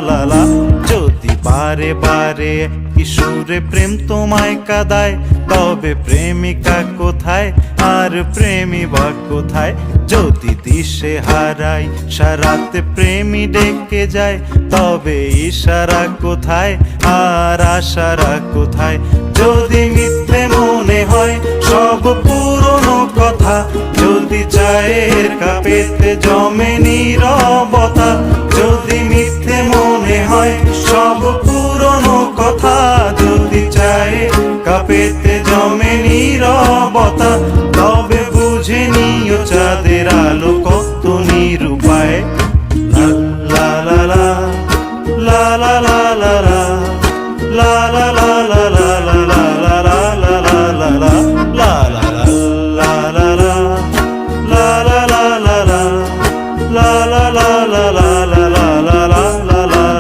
লালা যদি বারে বারে কিশোরে প্রেম তোমায় কাঁদায়, তবে প্রেমিকা কোথায় আর প্রেমী বা কোথায়? যদি দিশে হারাই সারাতে প্রেমী ডেকে যায়, তবে ইশারা কোথায় আর আশারা কোথায়? যদি মিথ্যে মনে হয় সব পুরনো কথা, যদি চায়ের কাপেতে জমে নীরবতা, যদি মিথ্যে মনে হয় সব পুরনো কথা, যদি চায়ের কাপেতে জমে নীরবতা, তবে বুঝে নিও চাঁদের আলো কত নিরূপায়। লা লা লা লা লা লা লা।